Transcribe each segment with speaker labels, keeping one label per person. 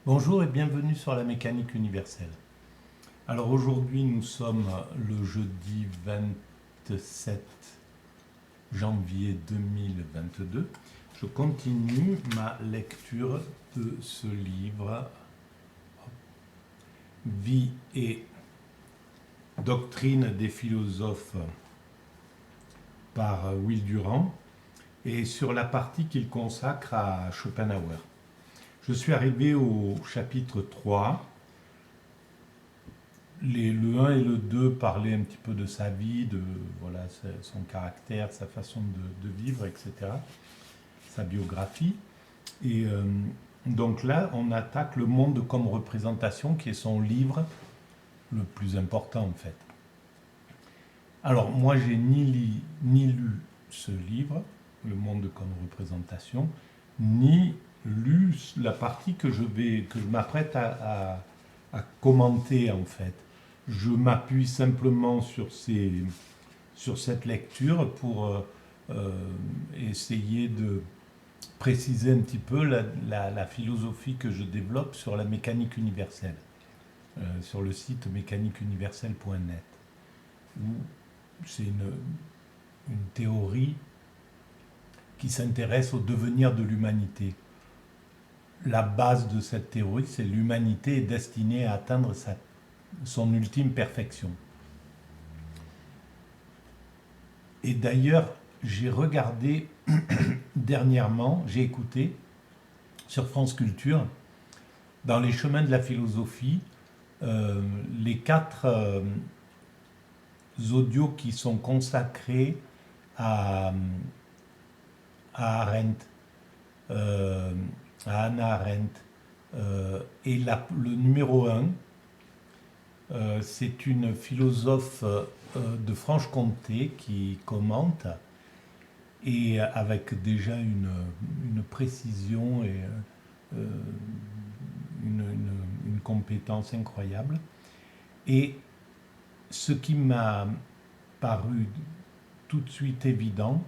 Speaker 1: Bonjour et bienvenue sur la mécanique universelle. Alors aujourd'hui nous sommes le jeudi 27 janvier 2022. Je continue ma lecture de ce livre Vie et doctrine des philosophes par Will Durant et sur la partie qu'il consacre à Schopenhauer. Je suis arrivé au chapitre 3. Le 1 et le 2 parlaient un petit peu de sa vie, de voilà, son caractère, sa façon de vivre, etc. Sa biographie. Et donc là, on attaque le monde comme représentation, qui est son livre le plus important en fait. Alors moi, j'ai ni lu ce livre, Le monde comme représentation, ni lu la partie que je m'apprête à commenter en fait. Je m'appuie simplement sur cette lecture pour essayer de préciser un petit peu la philosophie que je développe sur la mécanique universelle, sur le site mécaniqueuniverselle.net, où c'est une théorie qui s'intéresse au devenir de l'humanité. La base de cette théorie, c'est l'humanité est destinée à atteindre son ultime perfection. Et d'ailleurs, j'ai regardé dernièrement, j'ai écouté sur France Culture, dans les chemins de la philosophie, les 4 audios qui sont consacrés à Arendt, à Hannah Arendt. Et le numéro 1, c'est une philosophe de Franche-Comté qui commente, et avec déjà une précision et une compétence incroyable. Et ce qui m'a paru tout de suite évident,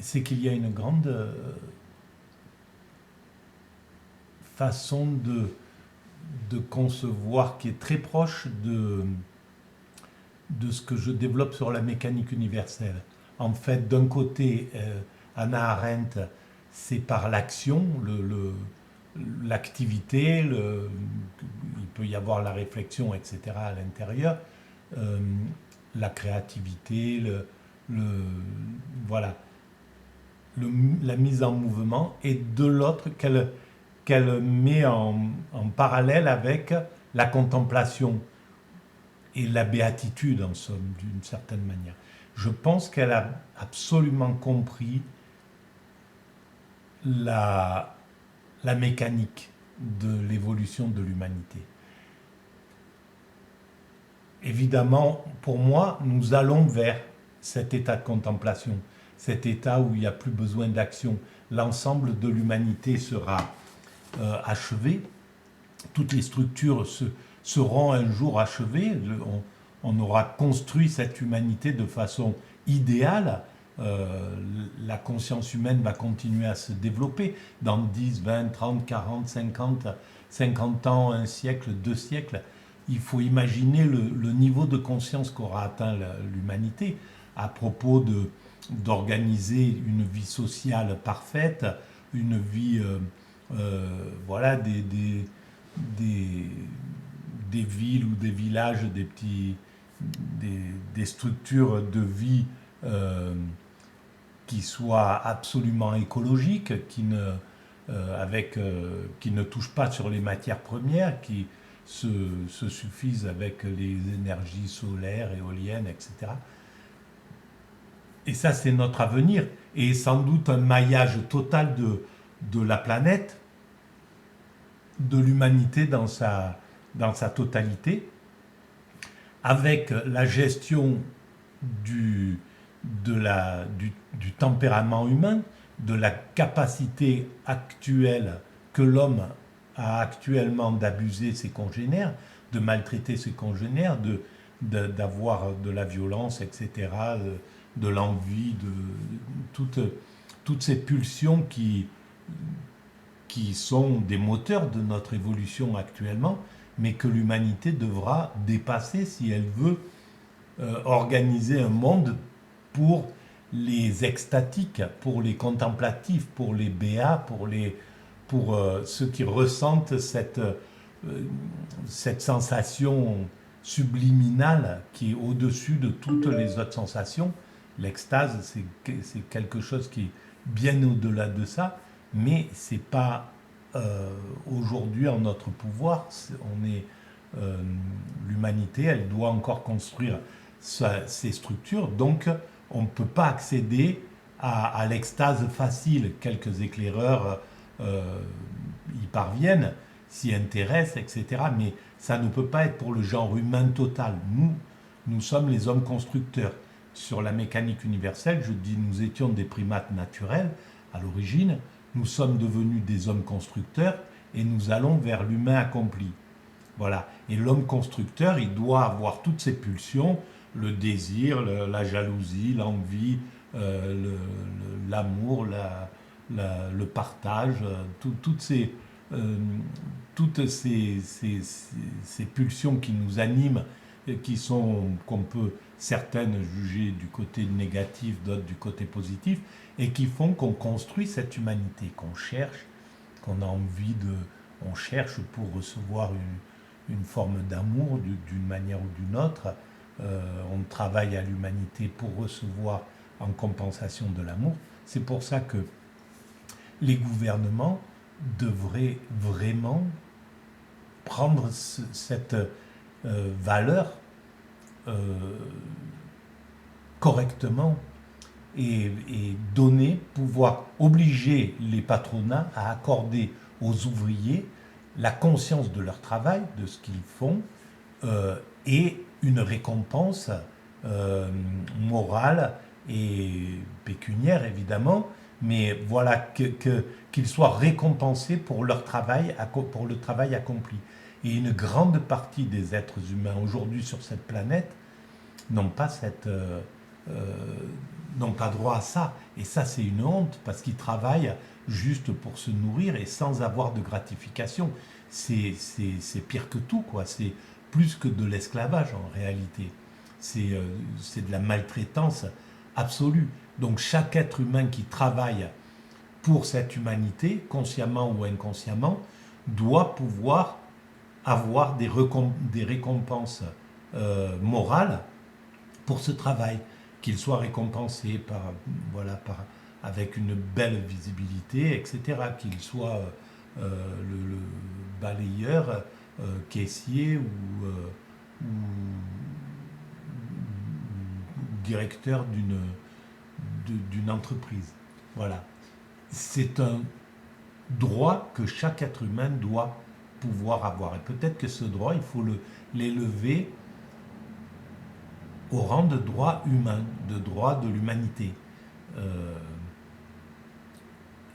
Speaker 1: c'est qu'il y a une grande façon de concevoir qui est très proche de ce que je développe sur la mécanique universelle. En fait, d'un côté, Hannah Arendt, c'est par l'action, l'activité, il peut y avoir la réflexion, etc. à l'intérieur, la créativité, voilà, la mise en mouvement, et de l'autre qu'elle met en parallèle avec la contemplation et la béatitude, en somme, d'une certaine manière. Je pense qu'elle a absolument compris la mécanique de l'évolution de l'humanité. Évidemment, pour moi, nous allons vers cet état de contemplation, cet état où il n'y a plus besoin d'action. L'ensemble de l'humanité sera achevé, toutes les structures seront un jour achevées, on aura construit cette humanité de façon idéale, la conscience humaine va continuer à se développer dans 10, 20, 30, 40, 50 ans, un siècle, 2 siècles. Il faut imaginer le niveau de conscience qu'aura atteint l'humanité à propos d'organiser une vie sociale parfaite, une vie, voilà, des villes ou des villages, des structures de vie qui soient absolument écologiques, qui ne touchent pas sur les matières premières, qui se suffisent avec les énergies solaires, éoliennes, etc. Et ça, c'est notre avenir, et sans doute un maillage total de la planète, de l'humanité dans sa totalité, avec la gestion du tempérament humain, de la capacité actuelle que l'homme a actuellement d'abuser ses congénères, de maltraiter ses congénères, d'avoir de la violence, etc., de l'envie, de toutes ces pulsions qui sont des moteurs de notre évolution actuellement, mais que l'humanité devra dépasser si elle veut organiser un monde pour les extatiques, pour les contemplatifs, pour les béats, pour ceux qui ressentent cette sensation subliminale qui est au-dessus de toutes les autres sensations. L'extase, c'est quelque chose qui est bien au-delà de ça, mais c'est pas aujourd'hui en notre pouvoir. L'humanité, elle doit encore construire ces structures, donc on ne peut pas accéder à l'extase facile. Quelques éclaireurs y parviennent, s'y intéressent, etc. Mais ça ne peut pas être pour le genre humain total. Nous sommes les hommes constructeurs. Sur la mécanique universelle, je dis nous étions des primates naturels à l'origine, nous sommes devenus des hommes constructeurs et nous allons vers l'humain accompli. Voilà. Et l'homme constructeur, il doit avoir toutes ses pulsions, le désir, la jalousie, l'envie, l'amour, le partage, toutes ces pulsions qui nous animent, qui sont, qu'on peut certaines juger du côté négatif, d'autres du côté positif, et qui font qu'on construit cette humanité, qu'on cherche, qu'on a envie de... On cherche pour recevoir une forme d'amour d'une manière ou d'une autre. On travaille à l'humanité pour recevoir en compensation de l'amour. C'est pour ça que les gouvernements devraient vraiment prendre cette valeur correctement et pouvoir obliger les patronats à accorder aux ouvriers la conscience de leur travail, de ce qu'ils font, et une récompense morale et pécuniaire évidemment, mais voilà qu'ils soient récompensés pour leur travail, pour le travail accompli. Et une grande partie des êtres humains aujourd'hui sur cette planète n'ont pas n'ont pas droit à ça. Et ça, c'est une honte, parce qu'ils travaillent juste pour se nourrir et sans avoir de gratification. C'est pire que tout, quoi. C'est plus que de l'esclavage, en réalité. C'est de la maltraitance absolue. Donc chaque être humain qui travaille pour cette humanité, consciemment ou inconsciemment, doit pouvoir avoir des récompenses morales pour ce travail, qu'il soit récompensé avec une belle visibilité, etc., qu'il soit le balayeur, caissier ou directeur d'une entreprise. Voilà. C'est un droit que chaque être humain doit pouvoir avoir. Et peut-être que ce droit, il faut l'élever au rang de droit humain, de droit de l'humanité.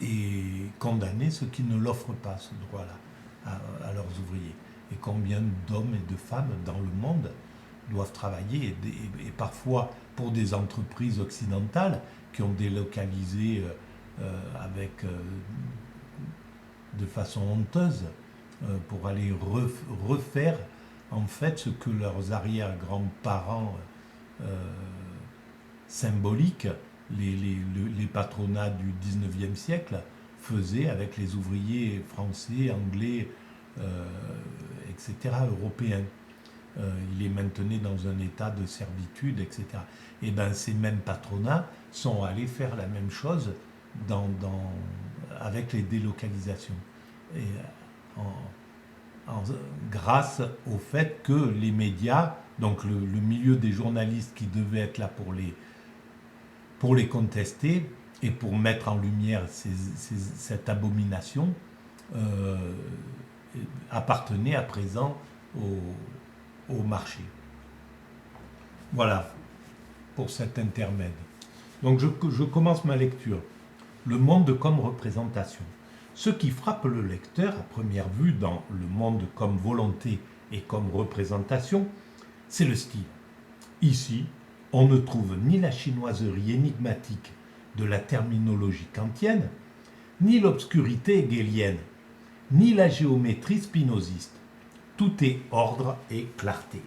Speaker 1: Et condamner ceux qui ne l'offrent pas, ce droit-là, à leurs ouvriers. Et combien d'hommes et de femmes dans le monde doivent travailler, et parfois pour des entreprises occidentales qui ont délocalisé de façon honteuse pour aller refaire en fait ce que leurs arrière-grands-parents symboliques, les patronats du 19e siècle faisaient avec les ouvriers français, anglais, etc., européens. Ils les maintenaient dans un état de servitude, etc. Et bien ces mêmes patronats sont allés faire la même chose avec les délocalisations. Et grâce au fait que les médias, donc le milieu des journalistes qui devait être là pour les contester et pour mettre en lumière cette abomination, appartenait à présent au marché. Voilà pour cet intermède. Donc je commence ma lecture. Le monde comme représentation. Ce qui frappe le lecteur à première vue dans le monde comme volonté et comme représentation, c'est le style. Ici, on ne trouve ni la chinoiserie énigmatique de la terminologie kantienne, ni l'obscurité hegelienne, ni la géométrie spinoziste. Tout est ordre et clarté.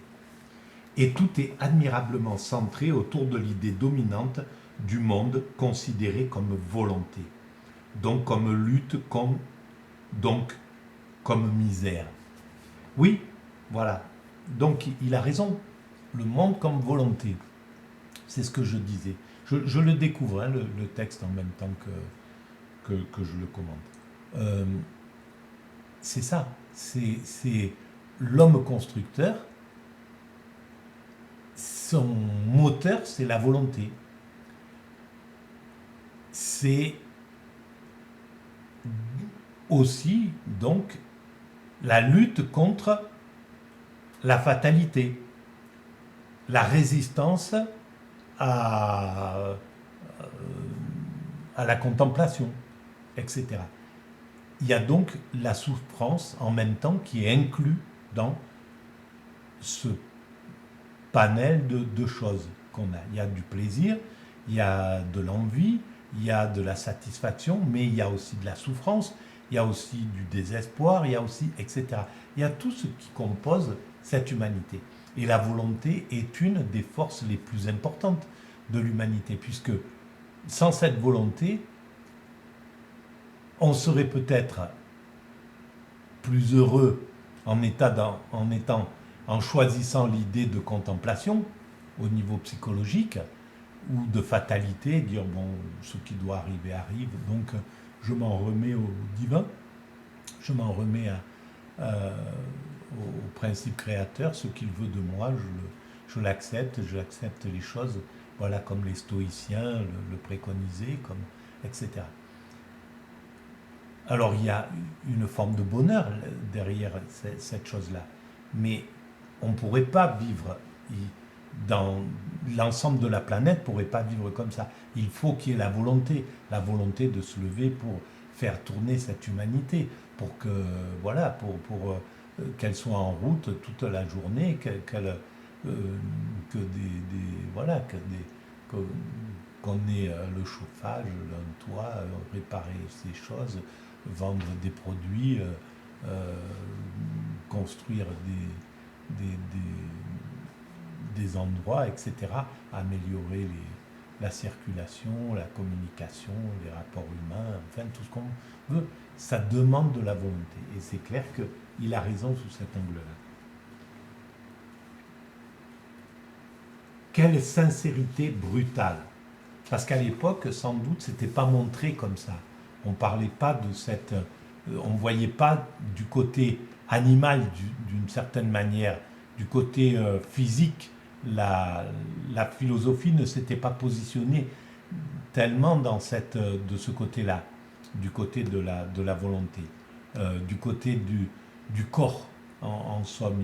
Speaker 1: Et tout est admirablement centré autour de l'idée dominante du monde considéré comme volonté, donc comme lutte, donc comme misère. Oui, voilà. Donc il a raison. Le monde comme volonté. C'est ce que je disais. Je le découvre, hein, le texte, en même temps que je le commente. C'est ça. C'est l'homme constructeur. Son moteur, c'est la volonté. C'est aussi, donc, la lutte contre la fatalité, la résistance à la contemplation, etc. Il y a donc la souffrance en même temps qui est inclue dans ce panel de choses qu'on a. Il y a du plaisir, il y a de l'envie, il y a de la satisfaction, mais il y a aussi de la souffrance, il y a aussi du désespoir, il y a aussi, etc. Il y a tout ce qui compose cette humanité. Et la volonté est une des forces les plus importantes de l'humanité, puisque sans cette volonté, on serait peut-être plus heureux en choisissant l'idée de contemplation au niveau psychologique ou de fatalité, dire bon, ce qui doit arriver arrive, donc je m'en remets au divin, je m'en remets au principe créateur, ce qu'il veut de moi, je l'accepte, j'accepte les choses, voilà, comme les stoïciens le préconisaient, etc. Alors il y a une forme de bonheur derrière cette chose-là, mais on ne pourrait pas vivre dans l'ensemble de la planète, ne pourrait pas vivre comme ça. Il faut qu'il y ait la volonté de se lever pour faire tourner cette humanité, pour que voilà, pour qu'elle soit en route toute la journée, qu'on ait le chauffage, un toit, réparer ces choses, vendre des produits, construire des endroits, etc., améliorer la circulation, la communication, les rapports humains, enfin tout ce qu'on veut. Ça demande de la volonté. Et c'est clair qu'il a raison sous cet angle-là. Quelle sincérité brutale. Parce qu'à l'époque, sans doute, ce n'était pas montré comme ça. On ne parlait pas de cette... on ne voyait pas du côté animal, d'une certaine manière, du côté physique. La philosophie ne s'était pas positionnée tellement de ce côté-là, du côté de la volonté, du côté du corps, en somme.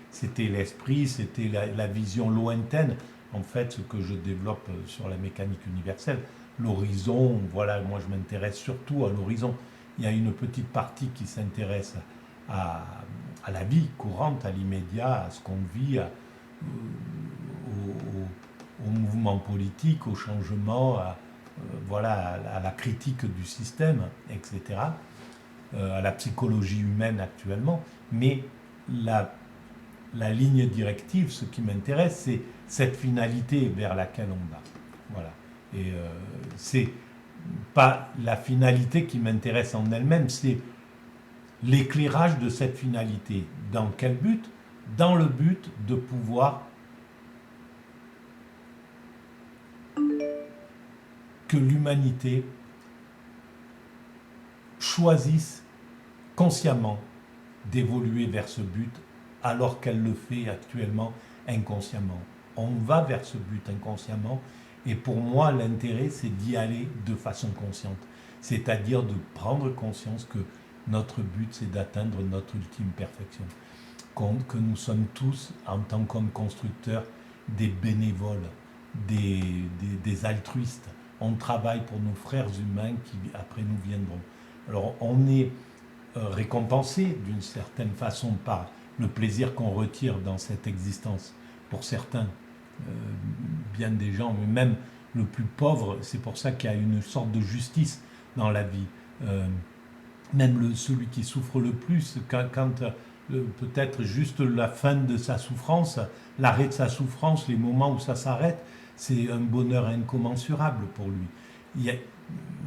Speaker 1: C'était l'esprit, c'était la vision lointaine, en fait, ce que je développe sur la mécanique universelle. L'horizon, voilà, moi je m'intéresse surtout à l'horizon. Il y a une petite partie qui s'intéresse à la vie courante, à l'immédiat, à ce qu'on vit, au mouvement politique, au changement, à la critique du système, etc., à la psychologie humaine actuellement. Mais la ligne directive, ce qui m'intéresse, c'est cette finalité vers laquelle on va. Voilà. Et c'est pas la finalité qui m'intéresse en elle-même, c'est l'éclairage de cette finalité. Dans quel but ? Dans le but de pouvoir que l'humanité choisisse consciemment d'évoluer vers ce but alors qu'elle le fait actuellement inconsciemment. On va vers ce but inconsciemment et pour moi l'intérêt c'est d'y aller de façon consciente, c'est-à-dire de prendre conscience que notre but c'est d'atteindre notre ultime perfection, que nous sommes tous en tant qu'hommes constructeurs des bénévoles, des altruistes. On travaille pour nos frères humains qui après nous viendront. Alors on est récompensé d'une certaine façon par le plaisir qu'on retire dans cette existence. Pour certains, bien des gens, mais même le plus pauvre, c'est pour ça qu'il y a une sorte de justice dans la vie. euh, même celui qui souffre le plus, peut-être juste la fin de sa souffrance, l'arrêt de sa souffrance, les moments où ça s'arrête, c'est un bonheur incommensurable pour lui. Il y a,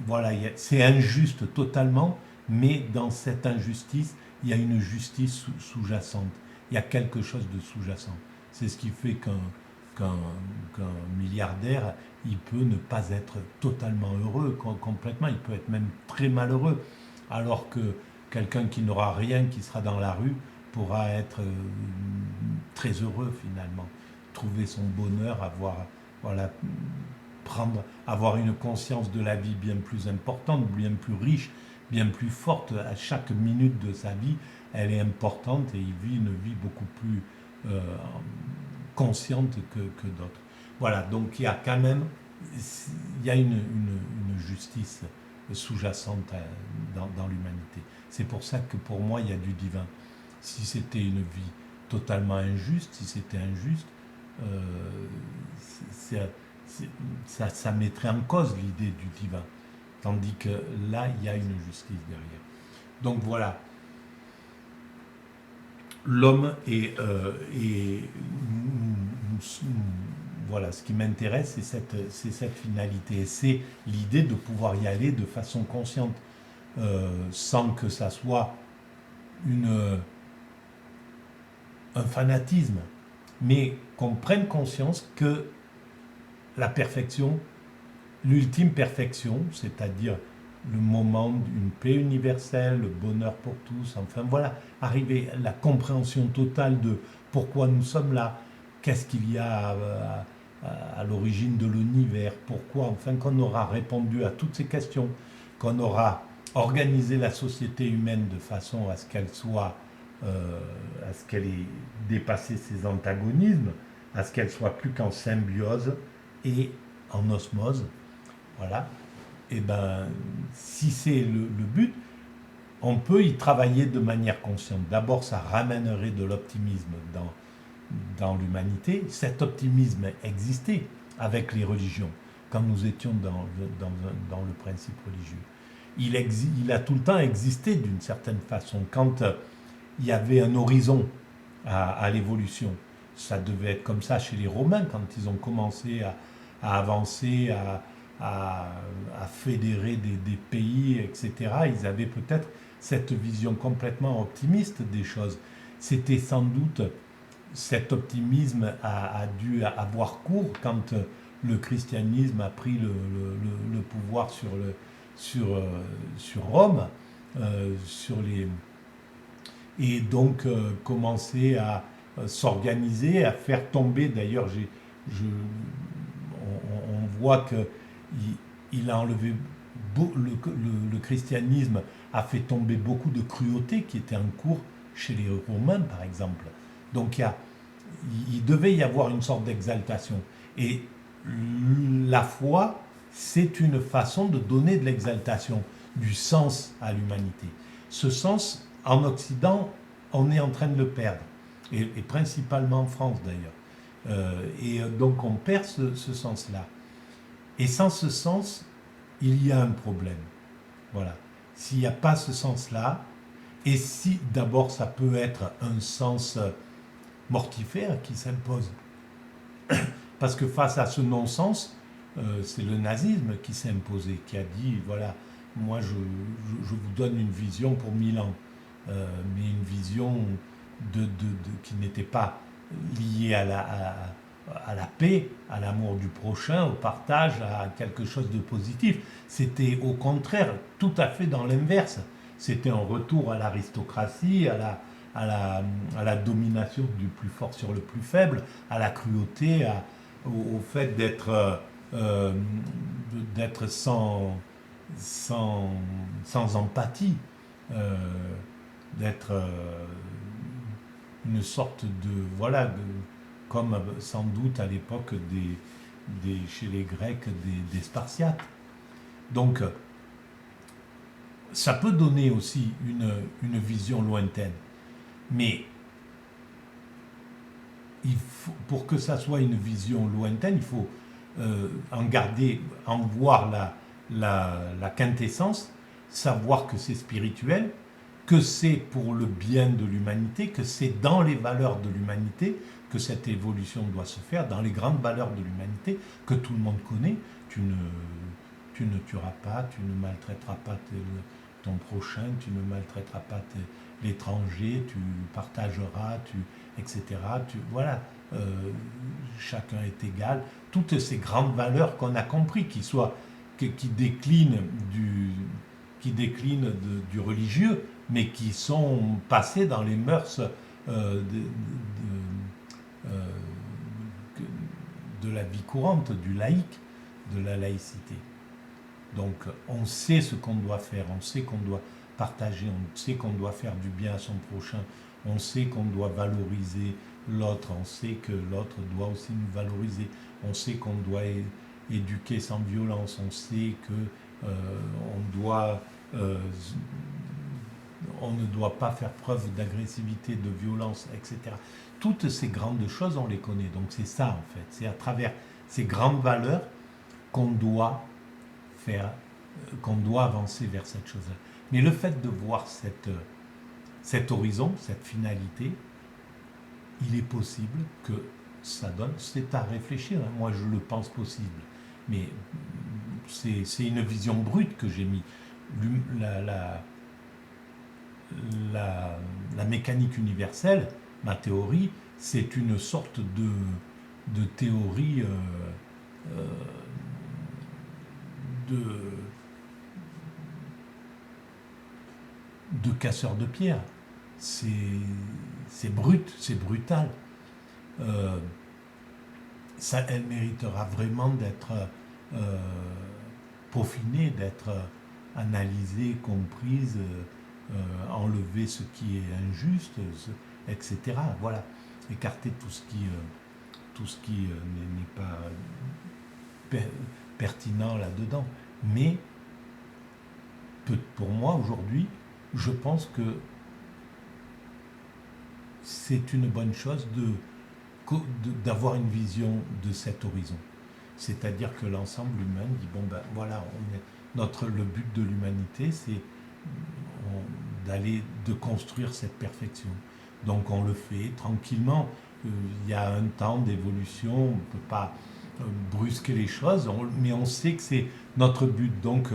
Speaker 1: voilà, c'est injuste totalement, mais dans cette injustice, il y a une justice sous-jacente. Il y a quelque chose de sous-jacent. C'est ce qui fait qu'un milliardaire, il peut ne pas être totalement heureux, complètement, il peut être même très malheureux, alors que quelqu'un qui n'aura rien, qui sera dans la rue, pourra être très heureux finalement, trouver son bonheur, voilà, avoir une conscience de la vie bien plus importante, bien plus riche, bien plus forte. À chaque minute de sa vie, elle est importante et il vit une vie beaucoup plus euh, consciente que d'autres. Voilà, donc il y a quand même une justice sous-jacente dans l'humanité. C'est pour ça que pour moi, il y a du divin. Si c'était une vie totalement injuste, si c'était injuste, ça mettrait en cause l'idée du divin. Tandis que là, il y a une justice derrière. Donc voilà, l'homme voilà, ce qui m'intéresse, c'est cette finalité. Et c'est l'idée de pouvoir y aller de façon consciente, sans que ça soit un fanatisme, mais qu'on prenne conscience que la perfection, l'ultime perfection, c'est-à-dire le moment d'une paix universelle, le bonheur pour tous, enfin voilà, arriver à la compréhension totale de pourquoi nous sommes là, qu'est-ce qu'il y a à l'origine de l'univers, pourquoi, enfin qu'on aura répondu à toutes ces questions, qu'on aura organisé la société humaine de façon à ce qu'elle soit, à ce qu'elle ait dépassé ses antagonismes, à ce qu'elle soit plus qu'en symbiose et en osmose, voilà. Et ben, si c'est le but, on peut y travailler de manière consciente. D'abord, ça ramènerait de l'optimisme dans l'humanité. Cet optimisme existait avec les religions, quand nous étions dans le principe religieux. Il a tout le temps existé d'une certaine façon. Quand il y avait un horizon à l'évolution, ça devait être comme ça chez les Romains, quand ils ont commencé à avancer, à fédérer des pays, etc. Ils avaient peut-être cette vision complètement optimiste des choses. C'était sans doute cet optimisme a dû avoir cours quand le christianisme a pris le pouvoir sur Rome, et donc commencer à s'organiser, à faire tomber. D'ailleurs, on voit que il a enlevé le christianisme a fait tomber beaucoup de cruauté qui était en cours chez les Romains, par exemple. Donc il devait y avoir une sorte d'exaltation. Et la foi, c'est une façon de donner de l'exaltation, du sens à l'humanité. Ce sens, en Occident, on est en train de le perdre, et principalement en France d'ailleurs. Et donc on perd ce sens-là. Et sans ce sens, il y a un problème. Voilà. S'il n'y a pas ce sens-là, et si d'abord ça peut être un sens mortifère qui s'impose, parce que face à ce non-sens, c'est le nazisme qui s'est imposé, qui a dit, voilà, moi je vous donne une vision pour 1000 ans, mais une vision qui n'était pas liée à la paix, à l'amour du prochain, au partage, à quelque chose de positif. C'était au contraire tout à fait dans l'inverse. C'était un retour à l'aristocratie, à la domination du plus fort sur le plus faible, à la cruauté, au fait d'être sans empathie, d'être une sorte voilà, comme sans doute à l'époque chez les Grecs, des Spartiates. Donc, ça peut donner aussi une vision lointaine. Mais pour que ça soit une vision lointaine, il faut en voir la quintessence, savoir que c'est spirituel, que c'est pour le bien de l'humanité, que c'est dans les valeurs de l'humanité que cette évolution doit se faire, dans les grandes valeurs de l'humanité que tout le monde connaît. Tu ne tueras pas, tu ne maltraiteras pas ton prochain, tu ne maltraiteras pas l'étranger, tu partageras, etc. Voilà, chacun est égal. Toutes ces grandes valeurs qu'on a compris, qui déclinent du religieux, mais qui sont passées dans les mœurs de la vie courante, du laïque, de la laïcité. Donc on sait ce qu'on doit faire, on sait qu'on doit partager, on sait qu'on doit faire du bien à son prochain, on sait qu'on doit valoriser l'autre, on sait que l'autre doit aussi nous valoriser, on sait qu'on doit éduquer sans violence, on sait que on ne doit pas faire preuve d'agressivité, de violence, etc. Toutes ces grandes choses, on les connaît. Donc c'est ça en fait, c'est à travers ces grandes valeurs qu'on doit avancer vers cette chose-là. Mais le fait de voir cet horizon, cette finalité, il est possible que ça donne, c'est à réfléchir, hein. Moi je le pense possible, mais c'est une vision brute que j'ai mis. La mécanique universelle, ma théorie, c'est une sorte de théorie de casseur de pierre. C'est brut, c'est brutal. Elle méritera vraiment d'être peaufinée, d'être analysée, comprise, enlever ce qui est injuste, etc. Voilà, écarter tout ce qui n'est pas pertinent là-dedans. Mais pour moi aujourd'hui, je pense que c'est une bonne chose d'avoir une vision de cet horizon. C'est-à-dire que l'ensemble humain dit bon ben voilà, le but de l'humanité, c'est de construire cette perfection. Donc on le fait tranquillement. Il y a un temps d'évolution, on ne peut pas brusquer les choses, mais on sait que c'est notre but. Donc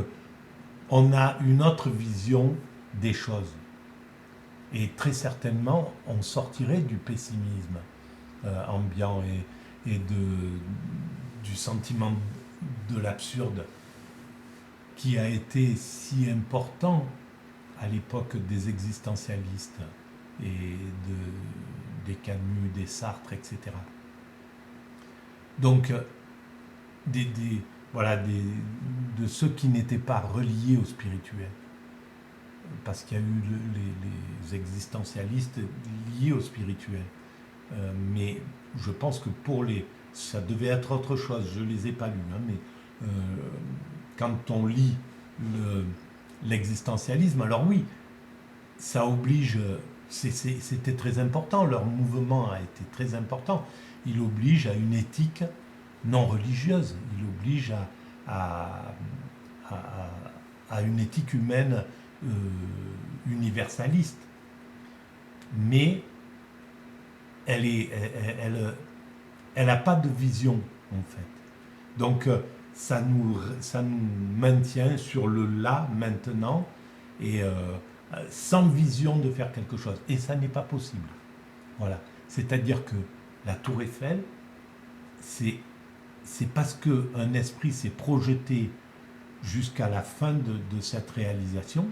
Speaker 1: on a une autre vision des choses. Et très certainement, on sortirait du pessimisme ambiant et du sentiment de l'absurde qui a été si important à l'époque des existentialistes et des Camus, des Sartre, etc. Donc, de ceux qui n'étaient pas reliés au spirituel. Parce qu'il y a eu les existentialistes liés au spirituel. Mais je pense que ça devait être autre chose, je ne les ai pas lus, hein, mais quand on lit l'existentialisme, alors oui, ça oblige, c'était très important, leur mouvement a été très important, il oblige à une éthique non religieuse, il oblige à une éthique humaine universaliste. Mais elle n'a pas de vision, en fait. Donc, ça nous maintient sur le là, maintenant, et sans vision de faire quelque chose. Et ça n'est pas possible. Voilà. C'est-à-dire que la Tour Eiffel, c'est parce qu'un esprit s'est projeté jusqu'à la fin de cette réalisation,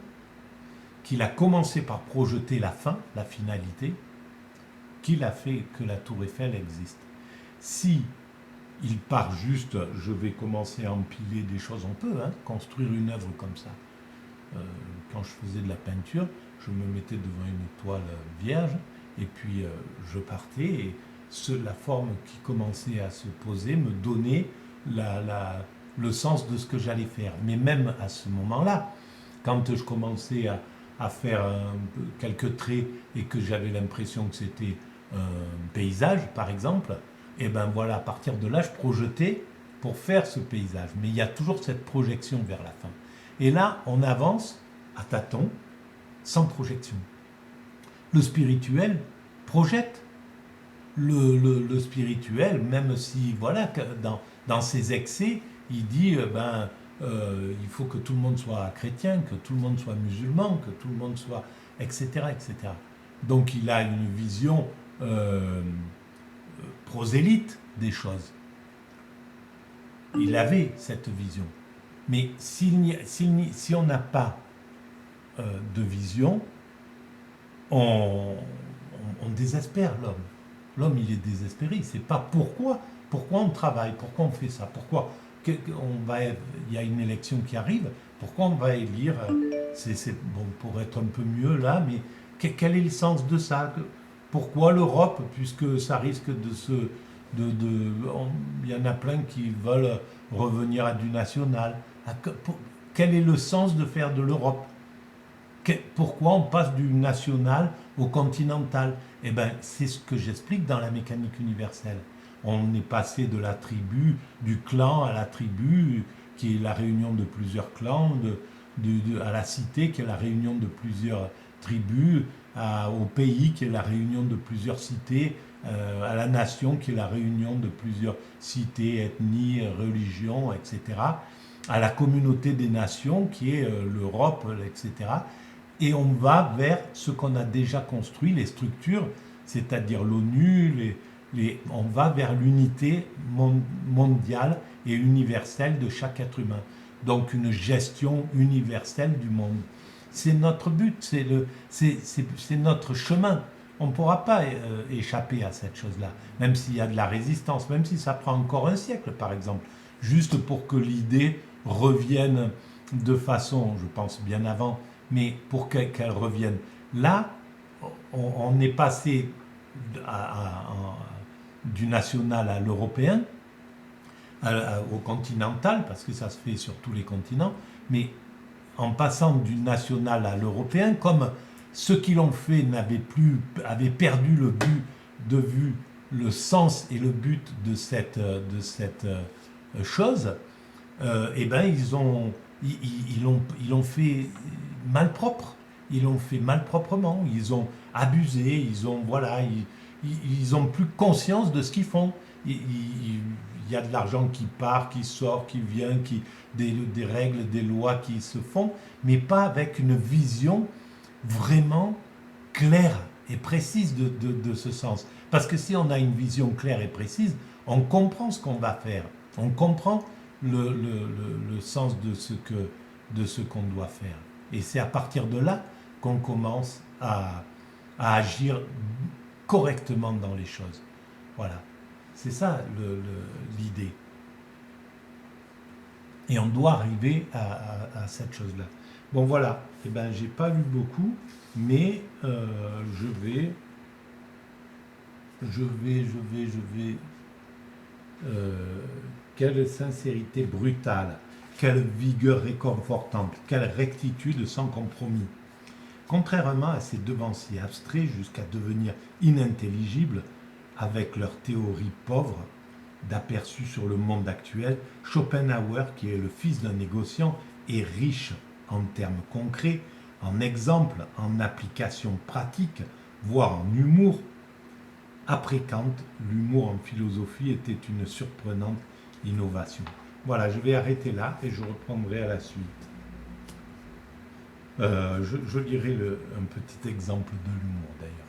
Speaker 1: qu'il a commencé par projeter la fin, la finalité, qu'il a fait que la Tour Eiffel existe. Si il part juste, je vais commencer à empiler des choses, on peut construire une œuvre comme ça. Quand je faisais de la peinture, je me mettais devant une toile vierge, et puis je partais, et la forme qui commençait à se poser me donnait le sens de ce que j'allais faire. Mais même à ce moment-là, quand je commençais à faire quelques traits et que j'avais l'impression que c'était un paysage, par exemple, et ben voilà, à partir de là, je projetais pour faire ce paysage. Mais il y a toujours cette projection vers la fin. Et là, on avance à tâtons, sans projection. Le spirituel projette. Le spirituel, même si, voilà, dans ses excès, il dit, il faut que tout le monde soit chrétien, que tout le monde soit musulman, que tout le monde soit, etc., etc. Donc il a une vision prosélyte des choses. Il avait cette vision. Mais si on n'a pas de vision, on désespère l'homme. L'homme, il est désespéré. C'est pas pourquoi on travaille, pourquoi on fait ça, pourquoi il y a une élection qui arrive, pourquoi on va élire, c'est bon, pour être un peu mieux là, mais quel est le sens de ça? Pourquoi l'Europe, puisque ça risque de se... il y en a plein qui veulent revenir à du national. Quel est le sens de faire de l'Europe? Pourquoi on passe du national au continental? Eh bien, c'est ce que j'explique dans la mécanique universelle. On est passé de la tribu, du clan à la tribu, qui est la réunion de plusieurs clans, à la cité, qui est la réunion de plusieurs tribus, au pays, qui est la réunion de plusieurs cités, à la nation, qui est la réunion de plusieurs cités, ethnies, religions, etc., à la communauté des nations, qui est l'Europe, etc., et on va vers ce qu'on a déjà construit, les structures, c'est-à-dire l'ONU, on va vers l'unité mondiale et universelle de chaque être humain. Donc une gestion universelle du monde. C'est notre but, c'est notre chemin. On ne pourra pas échapper à cette chose-là, même s'il y a de la résistance, même si ça prend encore un siècle, par exemple, juste pour que l'idée revienne de façon, je pense bien avant, mais pour qu'elle revienne. Là, on est passé du national à l'européen, au continental, parce que ça se fait sur tous les continents, mais en passant du national à l'européen, comme ceux qui l'ont fait avaient perdu de vue le sens et le but de cette chose, eh ben ils l'ont fait malpropre, ils l'ont fait malproprement, ils ont abusé, ils ont plus conscience de ce qu'ils font. Il y a de l'argent qui part, qui sort, qui vient, des règles, des lois qui se font, mais pas avec une vision vraiment claire et précise de ce sens. Parce que si on a une vision claire et précise, on comprend ce qu'on va faire, on comprend le sens de ce qu'on doit faire. Et c'est à partir de là qu'on commence à agir correctement dans les choses. Voilà. C'est ça l'idée. Et on doit arriver à cette chose-là. Bon voilà, eh ben, j'ai pas lu beaucoup, mais quelle sincérité brutale, quelle vigueur réconfortante, quelle rectitude sans compromis. Contrairement à ces devanciers abstraits jusqu'à devenir inintelligibles avec leurs théories pauvres d'aperçus sur le monde actuel, Schopenhauer, qui est le fils d'un négociant, est riche en termes concrets, en exemples, en applications pratiques, voire en humour. Après Kant, l'humour en philosophie était une surprenante innovation. Voilà, je vais arrêter là et je reprendrai à la suite. Je lirai un petit exemple de l'humour d'ailleurs.